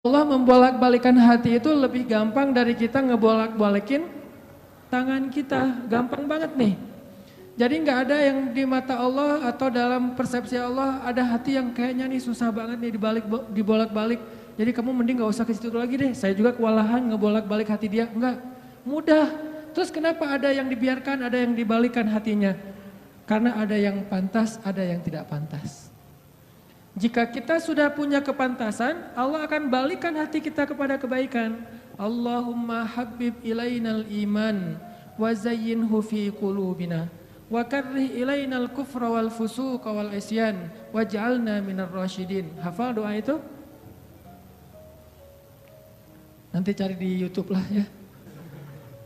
Allah membolak-balikan hati itu lebih gampang dari kita ngebolak-balikin tangan kita. Gampang banget nih. Jadi nggak ada yang di mata Allah atau dalam persepsi Allah ada hati yang kayaknya nih susah banget nih dibolak-balik. Jadi kamu mending nggak usah ke situ lagi deh. Saya juga kewalahan ngebolak-balik hati dia. Enggak, mudah. Terus kenapa ada yang dibiarkan, ada yang dibalikan hatinya? Karena ada yang pantas, ada yang tidak pantas. Jika kita sudah punya kepantasan, Allah akan balikan hati kita kepada kebaikan. Allahumma habib ilainal iman wa zayyinhu fi qulubina wa karrih ilainal kufra wal fusuqa wal isyan waj'alna minar rasyidin. Hafal doa itu? Nanti cari di YouTube lah ya.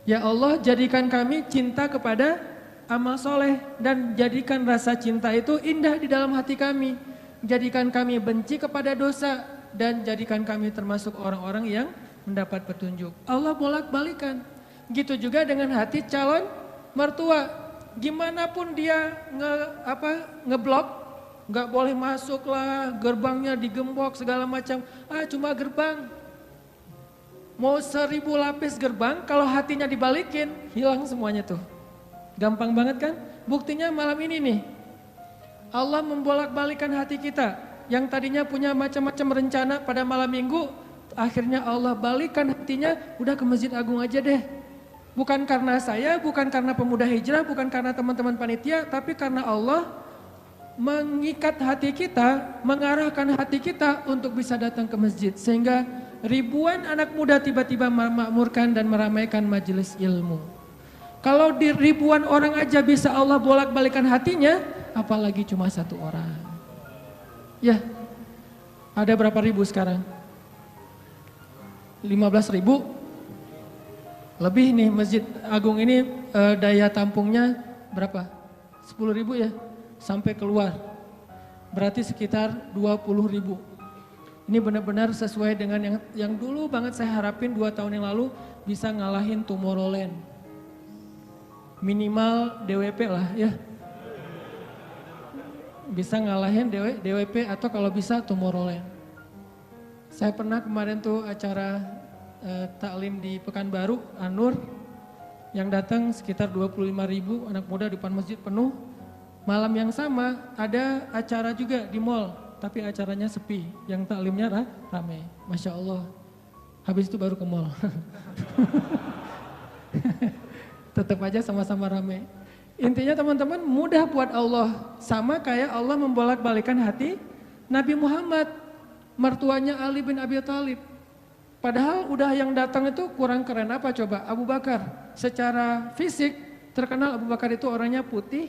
Ya Allah, jadikan kami cinta kepada amal soleh dan jadikan rasa cinta itu indah di dalam hati kami. Jadikan kami benci kepada dosa dan jadikan kami termasuk orang-orang yang mendapat petunjuk. Allah bolak-balikan. Gitu juga dengan hati calon mertua. Gimana pun dia ngeblok, nggak boleh masuk lah, gerbangnya digembok segala macam. Cuma gerbang. Mau 1000 lapis gerbang, kalau hatinya dibalikin, hilang semuanya tuh. Gampang banget kan? Buktinya malam ini nih. Allah membolak-balikan hati kita yang tadinya punya macam-macam rencana pada malam minggu, akhirnya Allah balikan hatinya, udah ke Masjid Agung aja deh. Bukan karena saya, bukan karena pemuda hijrah, bukan karena teman-teman panitia, tapi karena Allah mengikat hati kita, mengarahkan hati kita untuk bisa datang ke masjid. Sehingga ribuan anak muda tiba-tiba memakmurkan dan meramaikan majelis ilmu. Kalau di ribuan orang aja bisa Allah bolak-balikan hatinya, apalagi cuma satu orang. Ya, ada berapa ribu sekarang? 15.000? Lebih nih Masjid Agung ini daya tampungnya berapa? 10.000 ya? Sampai keluar. Berarti sekitar 20.000. Ini benar-benar sesuai dengan yang dulu banget saya harapin 2 tahun yang lalu bisa ngalahin Tomorrowland. Minimal DWP lah ya. Bisa ngalahin DWP atau kalau bisa Tomorrowland. Saya pernah kemarin tuh acara taklim di Pekanbaru, Anur, yang datang sekitar 25.000 anak muda di depan masjid penuh. Malam yang sama ada acara juga di mall, tapi acaranya sepi, yang taklimnya ramai. Masya Allah, habis itu baru ke mall. Tetap aja sama-sama ramai. Intinya teman-teman mudah buat Allah. Sama kayak Allah membolak-balikan hati Nabi Muhammad. Mertuanya Ali bin Abi Thalib. Padahal udah yang datang itu kurang keren apa coba? Abu Bakar. Secara fisik terkenal Abu Bakar itu orangnya putih.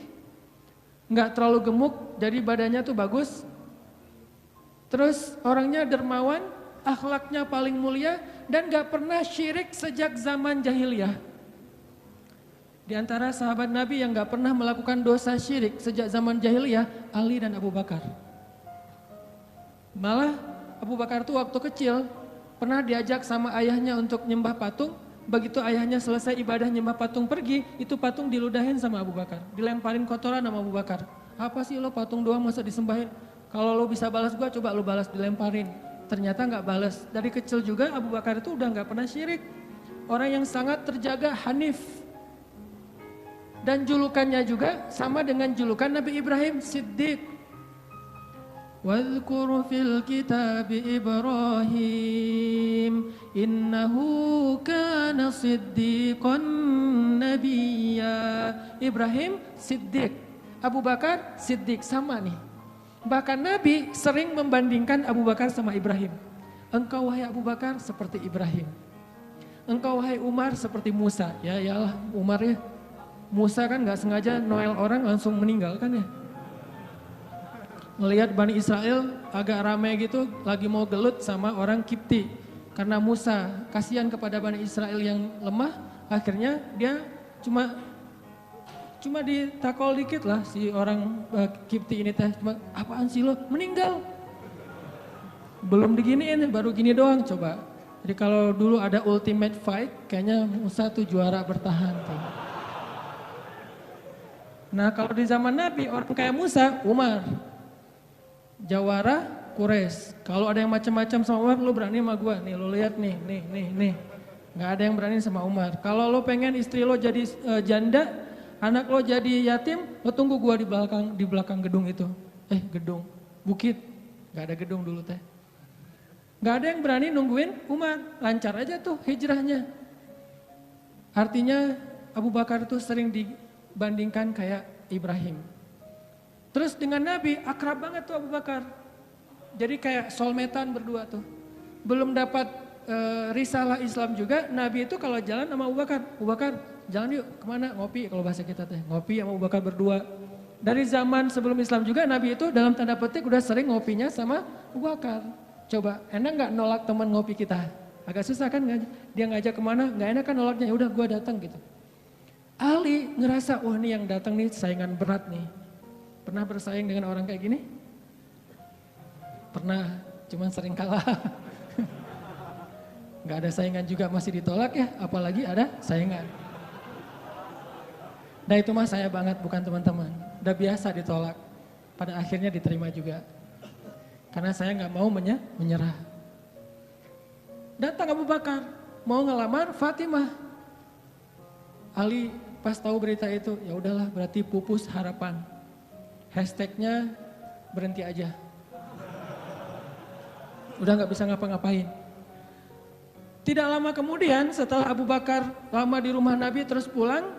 Nggak terlalu gemuk, jadi badannya tuh bagus. Terus orangnya dermawan, akhlaknya paling mulia. Dan gak pernah syirik sejak zaman jahiliyah. Di antara sahabat Nabi yang gak pernah melakukan dosa syirik sejak zaman jahiliyah, Ali dan Abu Bakar. Malah Abu Bakar tuh waktu kecil pernah diajak sama ayahnya untuk nyembah patung. Begitu ayahnya selesai ibadah nyembah patung pergi, itu patung diludahin sama Abu Bakar. Dilemparin kotoran sama Abu Bakar. Apa sih lo patung doang masa disembahin? Kalau lo bisa balas gua, coba lo balas, dilemparin. Ternyata gak balas. Dari kecil juga Abu Bakar itu udah gak pernah syirik. Orang yang sangat terjaga, hanif. Dan julukannya juga sama dengan julukan Nabi Ibrahim, Siddiq. Wadhkur fil kitab Ibrahim innahu kana siddiqan nabiyya. Ibrahim Siddiq, Abu Bakar Siddiq, sama nih. Bahkan Nabi sering membandingkan Abu Bakar sama Ibrahim. Engkau wahai Abu Bakar seperti Ibrahim. Engkau wahai Umar seperti Musa. Ya iyalah Umar ya. Musa kan gak sengaja noel orang langsung meninggal kan ya. Melihat Bani Israel agak ramai gitu lagi mau gelut sama orang Kipti. Karena Musa kasihan kepada Bani Israel yang lemah, akhirnya dia cuma ditakol dikit lah si orang Kipti ini teh. Cuma apaan sih lo meninggal. Belum diginiin baru gini doang coba. Jadi kalau dulu ada ultimate fight kayaknya Musa tuh juara bertahan tuh. Nah kalau di zaman Nabi orang kayak Musa, Umar, Jawara Quraisy. Kalau ada yang macam-macam sama Umar, lo berani sama gue. Nih lo lihat nih. Nggak ada yang berani sama Umar. Kalau lo pengen istri lo jadi janda, anak lo jadi yatim, lo tunggu gue di belakang gedung itu. Gedung, bukit. Nggak ada gedung dulu teh. Nggak ada yang berani nungguin Umar. Lancar aja tuh hijrahnya. Artinya Abu Bakar tuh sering dibandingkan kayak Ibrahim. Terus dengan Nabi akrab banget tuh Abu Bakar. Jadi kayak soulmate-an berdua tuh. Belum dapat risalah Islam juga, Nabi itu kalau jalan sama Abu Bakar jalan yuk kemana, ngopi kalau bahasa kita teh, ngopi sama Abu Bakar berdua. Dari zaman sebelum Islam juga Nabi itu dalam tanda petik udah sering ngopinya sama Abu Bakar. Coba enak gak nolak teman ngopi kita? Agak susah kan, dia ngajak kemana, gak enak kan nolaknya, yaudah gue datang gitu. Ali ngerasa, wah nih yang datang nih saingan berat nih. Pernah bersaing dengan orang kayak gini? Pernah, cuman sering kalah. Gak ada saingan juga masih ditolak ya, apalagi ada saingan. Nah itu mah saya banget, bukan teman-teman. Udah biasa ditolak, pada akhirnya diterima juga. Karena saya gak mau menyerah. Datang Abu Bakar, mau ngelamar Fatimah. Ali pas tahu berita itu, ya udahlah berarti pupus harapan. Hashtagnya berhenti aja. Udah gak bisa ngapa-ngapain. Tidak lama kemudian setelah Abu Bakar lama di rumah Nabi terus pulang,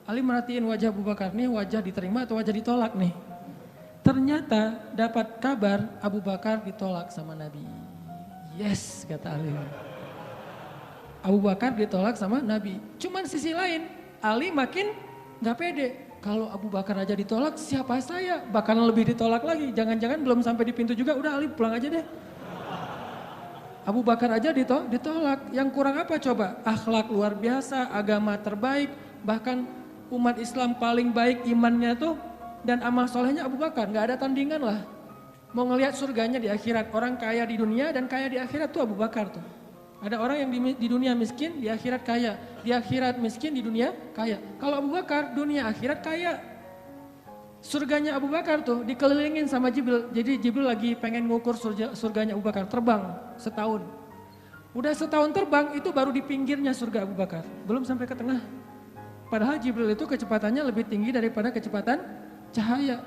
Ali merhatiin wajah Abu Bakar nih, wajah diterima atau wajah ditolak nih. Ternyata dapat kabar Abu Bakar ditolak sama Nabi. Yes, kata Ali. Abu Bakar ditolak sama Nabi. Cuman sisi lain, Ali makin gak pede. Kalau Abu Bakar aja ditolak, siapa saya? Bahkan lebih ditolak lagi. Jangan-jangan belum sampai di pintu juga, udah Ali pulang aja deh. Abu Bakar aja ditolak, yang kurang apa coba? Akhlak luar biasa, agama terbaik, bahkan umat Islam paling baik imannya tuh dan amal solehnya Abu Bakar, gak ada tandingan lah. Mau ngelihat surganya di akhirat, orang kaya di dunia dan kaya di akhirat tuh Abu Bakar tuh. Ada orang yang di dunia miskin, di akhirat kaya, di akhirat miskin, di dunia kaya. Kalau Abu Bakar, dunia akhirat kaya. Surganya Abu Bakar tuh dikelilingin sama Jibril. Jadi Jibril lagi pengen ngukur surganya Abu Bakar, terbang setahun. Udah setahun terbang itu baru di pinggirnya surga Abu Bakar, belum sampai ke tengah. Padahal Jibril itu kecepatannya lebih tinggi daripada kecepatan cahaya.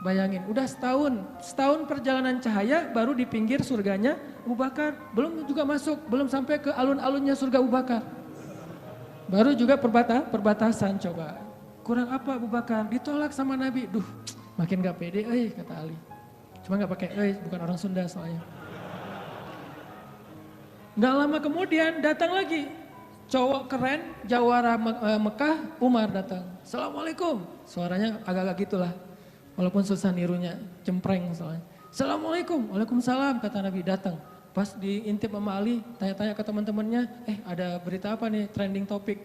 Bayangin, udah setahun perjalanan cahaya baru di pinggir surganya Abu Bakar. Belum juga masuk, belum sampai ke alun-alunnya surga Abu Bakar. Baru juga perbatasan coba. Kurang apa Abu Bakar? Ditolak sama Nabi. Duh, makin gak pede, kata Ali. Cuma gak pakai, bukan orang Sunda soalnya. Gak lama kemudian datang lagi. Cowok keren, jawara Mekah, Umar datang. Assalamualaikum. Suaranya agak-agak gitulah. Walaupun susah nirunya, cempreng soalnya. Assalamualaikum, waalaikumsalam kata Nabi datang. Pas diintip sama Ali, tanya-tanya ke teman-temannya, ada berita apa nih, trending topik.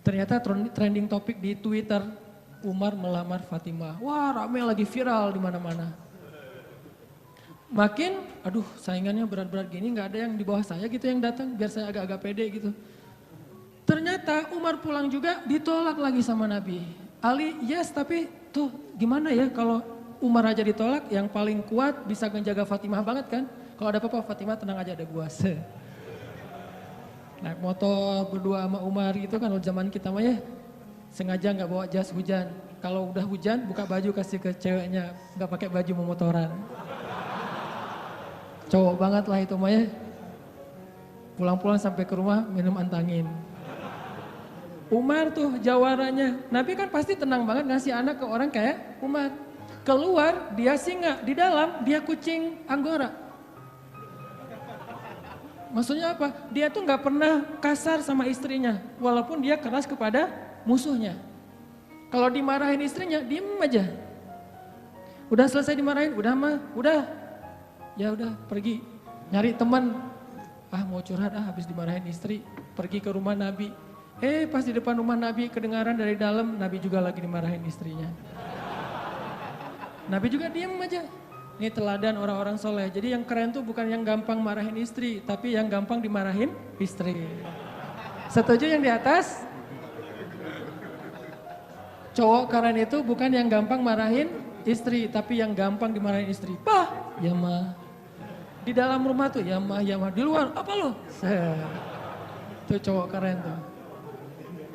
Ternyata trending topik di Twitter, Umar melamar Fatimah. Wah rame lagi viral di mana-mana. Makin, aduh saingannya berat-berat gini, gak ada yang di bawah saya gitu yang datang, biar saya agak-agak pede gitu. Ternyata Umar pulang juga ditolak lagi sama Nabi. Ali yes tapi tuh gimana ya kalau Umar aja ditolak, yang paling kuat bisa menjaga Fatimah banget kan. Kalau ada apa-apa Fatimah tenang aja ada gua. Naik motor berdua sama Umar gitu kan, zaman kita mah ya sengaja nggak bawa jas hujan. Kalau udah hujan buka baju kasih ke ceweknya, nggak pakai baju memotoran. Cowok banget lah itu mah ya. Pulang-pulang sampai ke rumah minum antangin. Umar tuh jawarannya, Nabi kan pasti tenang banget ngasih anak ke orang kayak Umar. Keluar dia singa, di dalam dia kucing Anggora. Maksudnya apa? Dia tuh gak pernah kasar sama istrinya, walaupun dia keras kepada musuhnya. Kalau dimarahin istrinya, diem aja. Udah selesai dimarahin, udah. Ya udah pergi, nyari teman. Mau curhat habis dimarahin istri, pergi ke rumah Nabi. Pas di depan rumah Nabi kedengaran dari dalam, Nabi juga lagi dimarahin istrinya. Nabi juga diem aja. Ini teladan orang-orang soleh. Jadi yang keren tuh bukan yang gampang marahin istri, tapi yang gampang dimarahin istri. Setuju yang di atas? Cowok keren itu bukan yang gampang marahin istri, tapi yang gampang dimarahin istri. Ya mah, Di dalam rumah tuh, ya mah, di luar, apa lo? Tuh cowok keren tuh.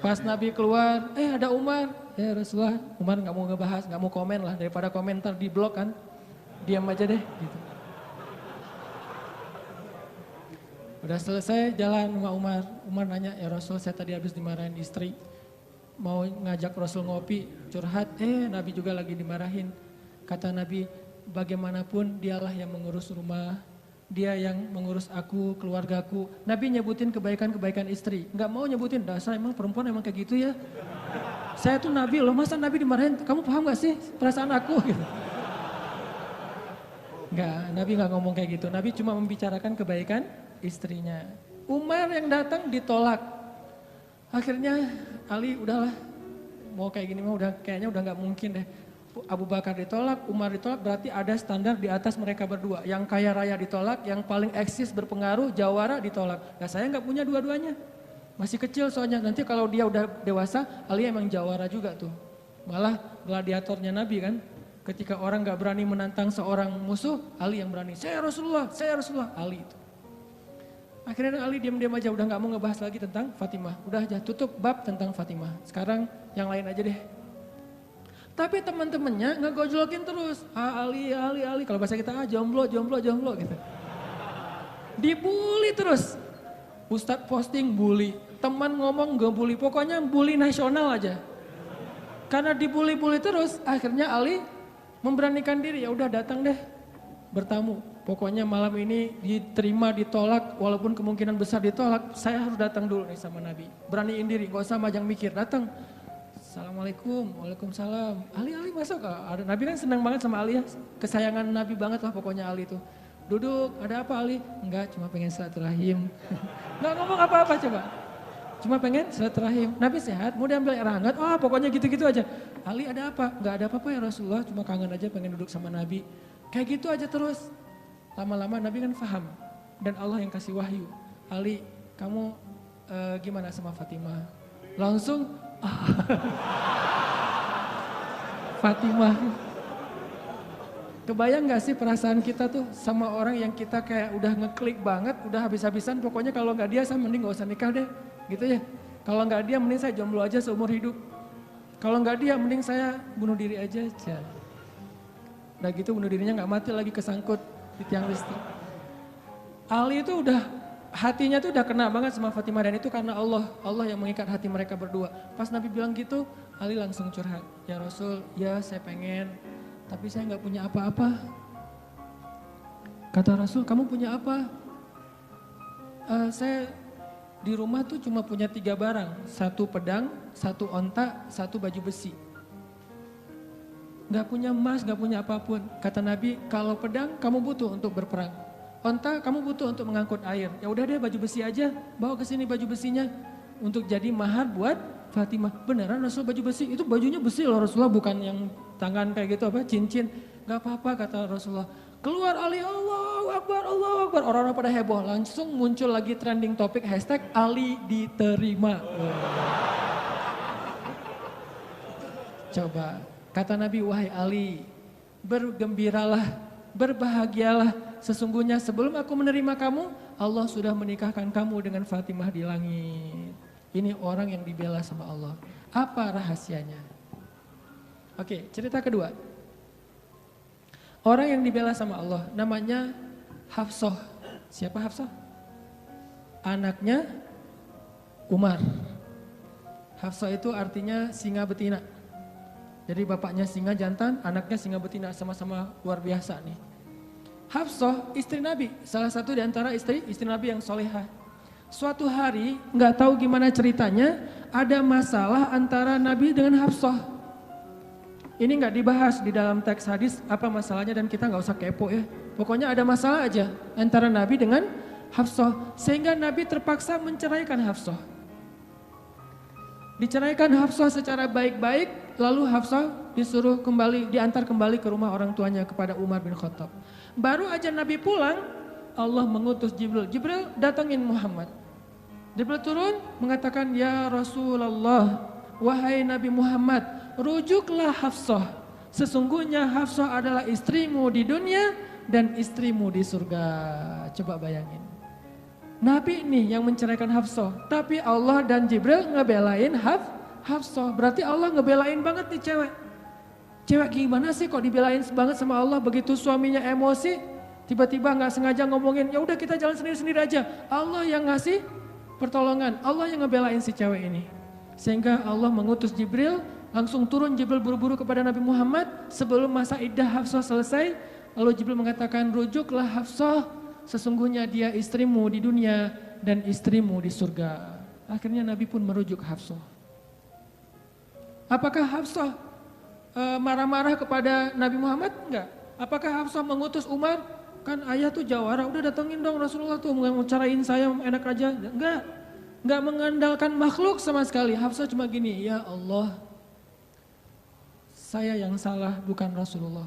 Pas Nabi keluar, ada Umar. Ya Rasulullah, Umar gak mau ngebahas, gak mau komen lah. Daripada komentar di blog kan, diam aja deh gitu. Udah selesai jalan sama Umar. Umar nanya, ya Rasul saya tadi habis dimarahin istri. Mau ngajak Rasul ngopi, curhat, Nabi juga lagi dimarahin. Kata Nabi, bagaimanapun dialah yang mengurus rumah, dia yang mengurus aku, keluargaku. Nabi nyebutin kebaikan-kebaikan istri. Nggak mau nyebutin, dasar emang perempuan emang kayak gitu ya. Saya tuh Nabi loh, masa Nabi dimarahin, kamu paham gak sih perasaan aku? Gitu. Nggak, Nabi nggak ngomong kayak gitu. Nabi cuma membicarakan kebaikan istrinya. Umar yang datang ditolak. Akhirnya Ali udahlah, mau kayak gini mah kayaknya udah nggak mungkin deh. Abu Bakar ditolak, Umar ditolak, berarti ada standar di atas mereka berdua. Yang kaya raya ditolak, yang paling eksis berpengaruh, jawara ditolak. Nah saya nggak punya dua-duanya, masih kecil soalnya. Nanti kalau dia udah dewasa, Ali emang jawara juga tuh. Malah gladiatornya Nabi kan, ketika orang nggak berani menantang seorang musuh, Ali yang berani. Saya Rasulullah, Ali itu. Akhirnya Ali diam-diam aja, udah gak mau ngebahas lagi tentang Fatimah. Udah aja tutup bab tentang Fatimah. Sekarang yang lain aja deh. Tapi teman-temannya ngegojlokin terus. Ali. Kalau bahasa kita jomblo gitu. Dibully terus. Ustadz posting bully. Teman ngomong gak bully. Pokoknya bully nasional aja. Karena dibully-bully terus, akhirnya Ali memberanikan diri. Ya udah datang deh bertamu. Pokoknya malam ini diterima, ditolak, walaupun kemungkinan besar ditolak, saya harus datang dulu nih sama Nabi. Beraniin diri, gak usah majang mikir, datang. Assalamualaikum, waalaikumsalam. Ali masuk, ada Nabi kan senang banget sama Ali ya, kesayangan Nabi banget lah pokoknya Ali tuh. Duduk, ada apa Ali? Enggak, cuma pengen silaturahim. Enggak ngomong apa-apa coba. Cuma pengen silaturahim. Nabi sehat, mau diambil air hangat, pokoknya gitu-gitu aja. Ali ada apa? Enggak ada apa-apa ya Rasulullah, cuma kangen aja pengen duduk sama Nabi. Kayak gitu aja terus. Lama-lama Nabi kan paham dan Allah yang kasih wahyu. Ali, kamu gimana sama Fatimah? Langsung Fatimah. Kebayang gak sih perasaan kita tuh sama orang yang kita kayak udah ngeklik banget, udah habis-habisan, pokoknya kalau gak dia saya mending gak usah nikah deh, gitu ya. Kalau gak dia mending saya jomblo aja seumur hidup. Kalau gak dia mending saya bunuh diri aja. Udah gitu bunuh dirinya gak mati lagi kesangkut di tiang listrik. Ali itu udah hatinya tuh udah kena banget sama Fatimah dan itu karena Allah yang mengikat hati mereka berdua. Pas Nabi bilang gitu, Ali langsung curhat. Ya Rasul, ya saya pengen, tapi saya nggak punya apa-apa. Kata Rasul, kamu punya apa? Saya di rumah tuh cuma punya 3 barang, 1 pedang, 1 onta, 1 baju besi. Gak punya emas, gak punya apapun. Kata Nabi, kalau pedang kamu butuh untuk berperang. Onta kamu butuh untuk mengangkut air. Ya udah deh baju besi aja, bawa ke sini baju besinya. Untuk jadi mahar buat Fatimah. Beneran Rasul baju besi? Itu bajunya besi loh Rasulullah, bukan yang tangan kayak gitu apa, cincin. Gak apa-apa kata Rasulullah. Keluar Ali, Allahu Akbar, Allahu Akbar. Orang-orang pada heboh, langsung muncul lagi trending topik hashtag Ali diterima. Coba. Kata Nabi, wahai Ali, bergembiralah, berbahagialah. Sesungguhnya sebelum aku menerima kamu, Allah sudah menikahkan kamu dengan Fatimah di langit. Ini orang yang dibela sama Allah. Apa rahasianya? Oke, cerita kedua. Orang yang dibela sama Allah, namanya Hafsah. Siapa Hafsah? Anaknya Umar. Hafsah itu artinya singa betina. Jadi bapaknya singa jantan, anaknya singa betina, sama-sama luar biasa nih. Hafsah istri Nabi, salah satu di antara istri Nabi yang solehah. Suatu hari, nggak tahu gimana ceritanya, ada masalah antara Nabi dengan Hafsah. Ini nggak dibahas di dalam teks hadis apa masalahnya dan kita nggak usah kepo ya. Pokoknya ada masalah aja antara Nabi dengan Hafsah, sehingga Nabi terpaksa menceraikan Hafsah. Diceraikan Hafsah secara baik-baik, lalu Hafsah disuruh diantar kembali ke rumah orang tuanya kepada Umar bin Khattab. Baru aja Nabi pulang, Allah mengutus Jibril. Jibril datangin Muhammad. Jibril turun mengatakan, ya Rasulullah, wahai Nabi Muhammad, rujuklah Hafsah. Sesungguhnya Hafsah adalah istrimu di dunia, dan istrimu di surga. Coba bayangin. Nabi nih yang menceraikan Hafsah, tapi Allah dan Jibril ngebelain Hafsah. Berarti Allah ngebelain banget nih cewek. Cewek gimana sih kok dibelain banget sama Allah, begitu suaminya emosi, tiba-tiba nggak sengaja ngomongin, ya udah kita jalan sendiri-sendiri aja. Allah yang ngasih pertolongan, Allah yang ngebelain si cewek ini. Sehingga Allah mengutus Jibril, langsung turun Jibril buru-buru kepada Nabi Muhammad sebelum masa iddah Hafsah selesai. Lalu Jibril mengatakan, rujuklah Hafsah, sesungguhnya dia istrimu di dunia dan istrimu di surga. Akhirnya Nabi pun merujuk Hafsah. Apakah Hafsah marah-marah kepada Nabi Muhammad? Enggak. Apakah Hafsah mengutus Umar? Kan ayah tuh jawara, udah datengin dong Rasulullah tuh, mau carain saya enak aja. Enggak mengandalkan makhluk sama sekali. Hafsah cuma gini, ya Allah, saya yang salah bukan Rasulullah.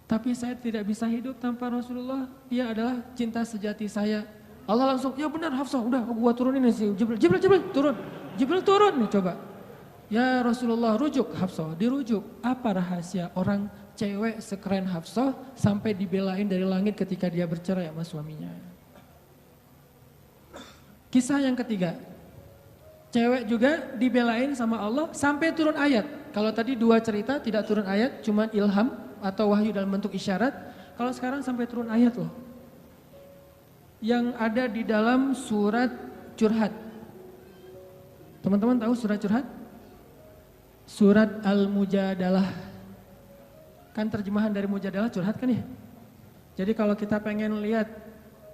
Tapi saya tidak bisa hidup tanpa Rasulullah, dia adalah cinta sejati saya. Allah langsung, ya benar Hafsah, udah gua turunin sih Jibril turun. Jibril turun nih coba. Ya Rasulullah, rujuk Hafsah, dirujuk. Apa rahasia orang cewek sekeren Hafsah sampai dibelain dari langit ketika dia bercerai sama suaminya? Kisah yang ketiga, cewek juga dibelain sama Allah sampai turun ayat. Kalau tadi dua cerita tidak turun ayat, cuma ilham atau wahyu dalam bentuk isyarat. Kalau sekarang sampai turun ayat loh. Yang ada di dalam surat Curhat. Teman-teman tahu surat Curhat? Surat Al-Mujadalah. Kan terjemahan dari Mujadalah curhat kan ya? Jadi kalau kita pengen lihat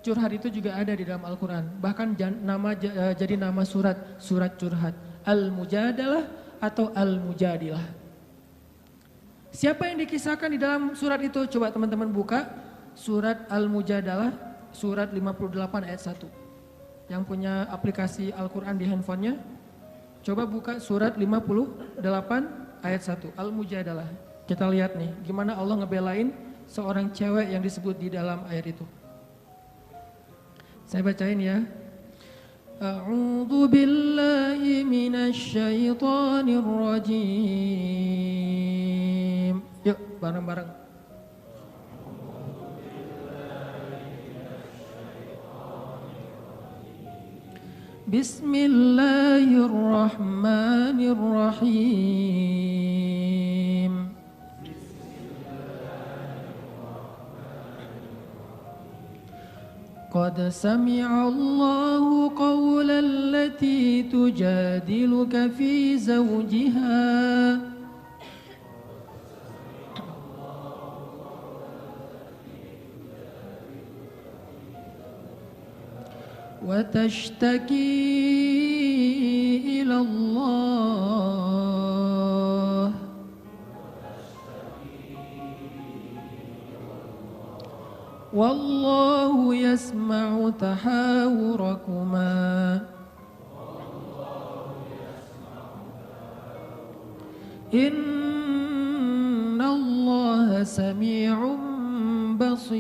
curhat itu juga ada di dalam Al-Quran. Bahkan jadi nama surat Curhat. Al-Mujadalah atau Al-Mujadilah. Siapa yang dikisahkan di dalam surat itu? Coba teman-teman buka surat Al-Mujadalah, surat 58 ayat 1. Yang punya aplikasi Al-Quran di handphonenya, coba buka surat 58 ayat 1, Al-Mujadalah. Kita lihat nih, gimana Allah ngebelain seorang cewek yang disebut di dalam ayat itu. Saya bacain ya. A'udzu billahi minasy syaithanir rajim. Yuk, bareng-bareng. Bismillahirrahmanirrahim. قد سمع الله قول التي تجادلك في زوجها وتشتكي إلى الله والله يسمع تحاوركما إن الله سميع بصير.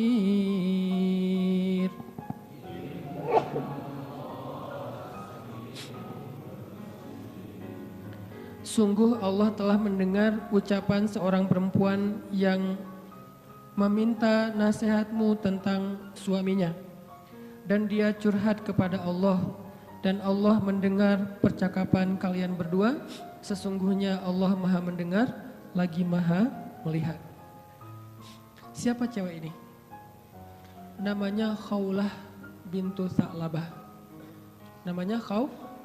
Sungguh Allah telah mendengar ucapan seorang perempuan yang meminta nasihatmu tentang suaminya. Dan dia curhat kepada Allah. Dan Allah mendengar percakapan kalian berdua. Sesungguhnya Allah maha mendengar, lagi maha melihat. Siapa cewek ini? Namanya Khawlah bintu Tha'labah. Namanya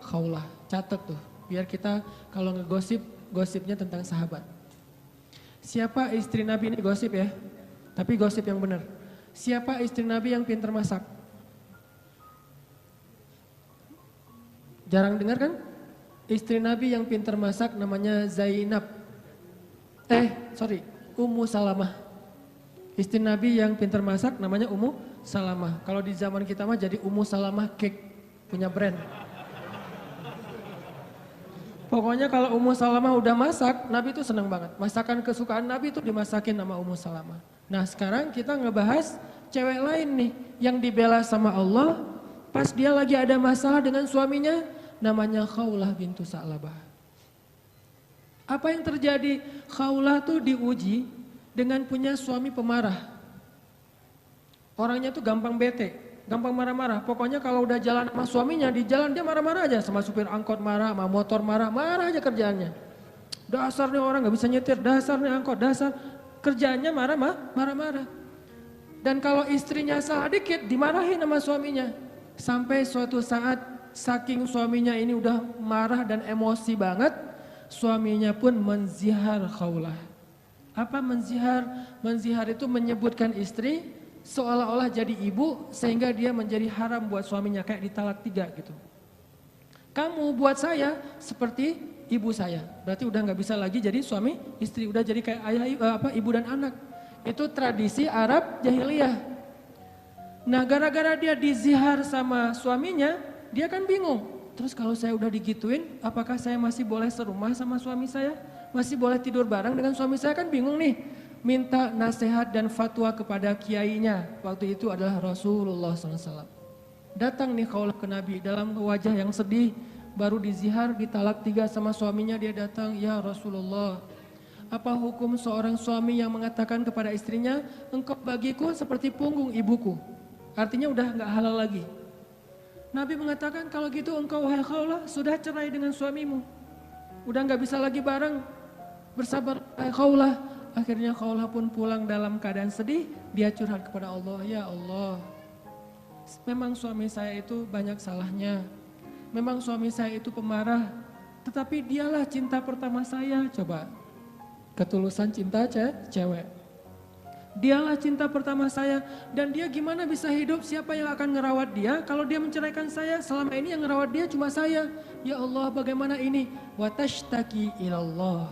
Khawlah. Catat tuh. Biar kita kalau ngegosip, gosipnya tentang sahabat. Siapa istri Nabi ini gosip ya? Tapi gosip yang benar. Siapa istri Nabi yang pintar masak? Jarang dengar kan? Istri Nabi yang pintar masak namanya Zainab. Ummu Salamah. Istri Nabi yang pintar masak namanya Ummu Salamah. Kalau di zaman kita mah jadi Ummu Salamah Cake, punya brand. Pokoknya kalau Ummu Salamah udah masak, Nabi itu senang banget. Masakan kesukaan Nabi itu dimasakin sama Ummu Salamah. Nah sekarang kita ngebahas cewek lain nih yang dibela sama Allah pas dia lagi ada masalah dengan suaminya, namanya Khawlah bintu Tha'labah. Apa yang terjadi? Khawlah tuh diuji dengan punya suami pemarah. Orangnya tuh gampang bete, gampang marah-marah. Pokoknya kalau udah jalan sama suaminya, di jalan dia marah-marah aja. Sama supir angkot marah, sama motor marah, marah aja kerjaannya. Dasar nih orang gak bisa nyetir, dasar nih angkot, dasar. Kerjaannya marah-marah. Dan kalau istrinya salah dikit, dimarahin sama suaminya. Sampai suatu saat, saking suaminya ini udah marah dan emosi banget, suaminya pun menzihar khaulah. Apa menzihar? Menzihar itu menyebutkan istri seolah-olah jadi ibu sehingga dia menjadi haram buat suaminya, kayak ditalak 3 gitu. Kamu buat saya seperti ibu saya, berarti udah nggak bisa lagi jadi suami istri, udah jadi kayak ayah ibu dan anak. Itu tradisi Arab jahiliyah. Nah gara-gara dia dizihar sama suaminya, dia kan bingung. Terus kalau saya udah digituin, apakah saya masih boleh serumah sama suami saya? Masih boleh tidur bareng dengan suami saya? Kan bingung nih. Minta nasihat dan fatwa kepada kiainya. Waktu itu adalah Rasulullah SAW. Datang nih kaulah ke Nabi dalam wajah yang sedih. Baru dizihar, ditalak 3 sama suaminya, dia datang, ya Rasulullah. Apa hukum seorang suami yang mengatakan kepada istrinya, engkau bagiku seperti punggung ibuku. Artinya udah gak halal lagi. Nabi mengatakan kalau gitu engkau wahai Khawlah sudah cerai dengan suamimu. Udah gak bisa lagi bareng. Bersabar wahai Khawlah. Akhirnya Khawlah pun pulang dalam keadaan sedih. Dia curhat kepada Allah, ya Allah. Memang suami saya itu banyak salahnya. Memang suami saya itu pemarah. Tetapi dialah cinta pertama saya. Coba, ketulusan cinta cewek. Dialah cinta pertama saya. Dan dia gimana bisa hidup, siapa yang akan ngerawat dia kalau dia menceraikan saya? Selama ini yang ngerawat dia cuma saya. Ya Allah, bagaimana ini? Wa tashtaki ilallah.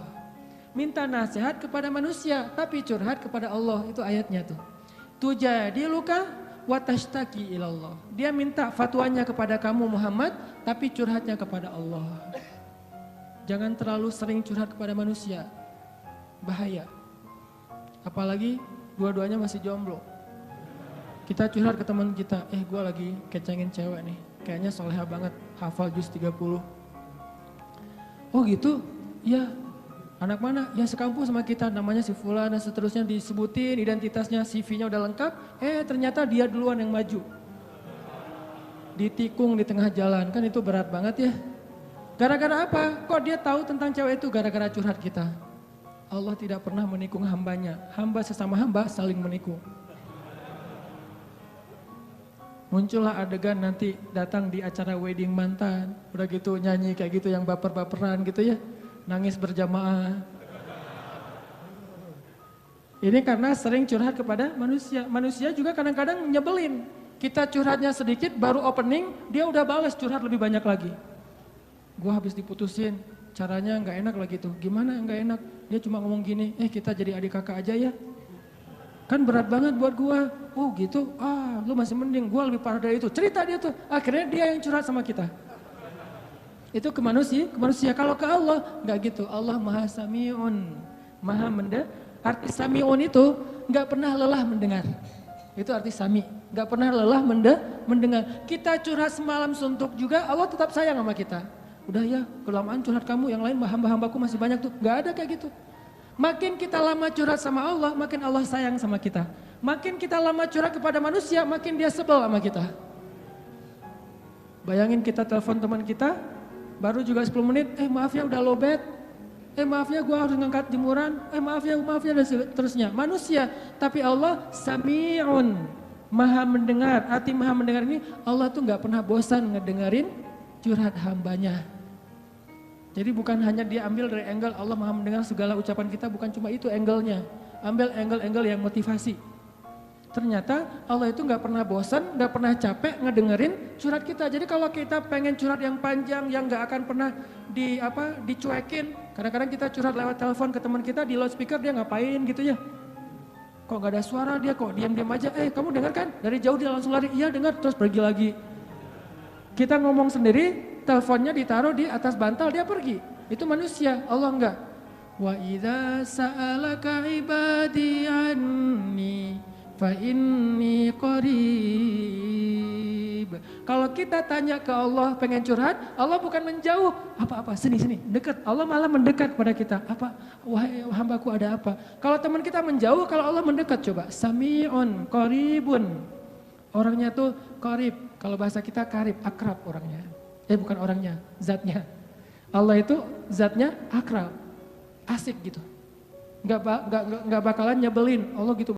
Minta nasihat kepada manusia tapi curhat kepada Allah. Itu ayatnya tuh. Tujadi luka wa tashtaki ilallah. Dia minta fatwanya kepada kamu Muhammad tapi curhatnya kepada Allah. Jangan terlalu sering curhat kepada manusia. Bahaya. Apalagi dua-duanya masih jomblo. Kita curhat ke teman kita, gue lagi kecengin cewek nih. Kayaknya soleha banget, hafal juz 30. Oh gitu? Ya. Anak mana? Ya sekampus sama kita, namanya si Fulan dan seterusnya, disebutin identitasnya, CV-nya udah lengkap. Ternyata dia duluan yang maju. Ditikung di tengah jalan, kan itu berat banget ya. Gara-gara apa? Kok dia tahu tentang cewek itu? Gara-gara curhat kita. Allah tidak pernah menikung hambanya. Hamba sesama hamba saling menikung. Muncullah adegan nanti datang di acara wedding mantan. Udah gitu nyanyi kayak gitu yang baper-baperan gitu ya. Nangis berjamaah. Ini karena sering curhat kepada manusia. Manusia juga kadang-kadang nyebelin. Kita curhatnya sedikit baru opening, dia udah balas curhat lebih banyak lagi. Gue habis diputusin, caranya gak enak lagi tuh. Gimana gak enak? Dia cuma ngomong gini, kita jadi adik kakak aja ya. Kan berat banget buat gue. Oh gitu, lu masih mending, gue lebih parah dari itu. Cerita dia tuh, akhirnya dia yang curhat sama kita. Itu ke manusia. Kalau ke Allah nggak gitu. Allah Maha Sami'un, Maha mendengar. Arti Sami'un itu nggak pernah lelah mendengar. Itu arti Sami. Nggak pernah lelah mendengar. Kita curhat semalam suntuk juga, Allah tetap sayang sama kita. Udah ya, kelamaan curhat kamu, yang lain hamba-hambaku masih banyak tuh. Nggak ada kayak gitu. Makin kita lama curhat sama Allah, makin Allah sayang sama kita. Makin kita lama curhat kepada manusia, makin dia sebel sama kita. Bayangin kita telepon teman kita, baru juga 10 menit, maaf ya udah lowbat, maaf ya gue harus ngangkat jemuran, maaf ya dan seterusnya. Manusia, tapi Allah Sami'un, Maha mendengar. Arti Maha mendengar ini, Allah tuh gak pernah bosan ngedengerin curhat hambanya. Jadi bukan hanya dia ambil dari angle Allah Maha mendengar segala ucapan kita, bukan cuma itu angle-nya. Ambil angle-angle yang motivasi. Ternyata Allah itu gak pernah bosan, gak pernah capek ngedengerin curhat kita. Jadi kalau kita pengen curhat yang panjang, yang gak akan pernah dicuekin. Kadang-kadang kita curhat lewat telepon ke teman kita, di loudspeaker dia ngapain gitu ya. Kok gak ada suara dia, kok diam-diam aja. Kamu dengar kan? Dari jauh dia langsung lari, iya dengar, terus pergi lagi. Kita ngomong sendiri, teleponnya ditaruh di atas bantal, dia pergi. Itu manusia, Allah enggak. Wa idza sa'alaka ibadi anni fa inni qarib. Kalau kita tanya ke Allah pengen curhat, Allah bukan menjauh. Apa-apa, sini, dekat. Allah malah mendekat kepada kita. Apa? Wahai hambaku ada apa? Kalau teman kita menjauh, kalau Allah mendekat coba. Sami'un qaribun. Orangnya tuh qarib, kalau bahasa kita karib, akrab orangnya. Bukan orangnya, zatnya. Allah itu zatnya akrab, asik gitu. Nggak bakalan nyebelin, Allah gitu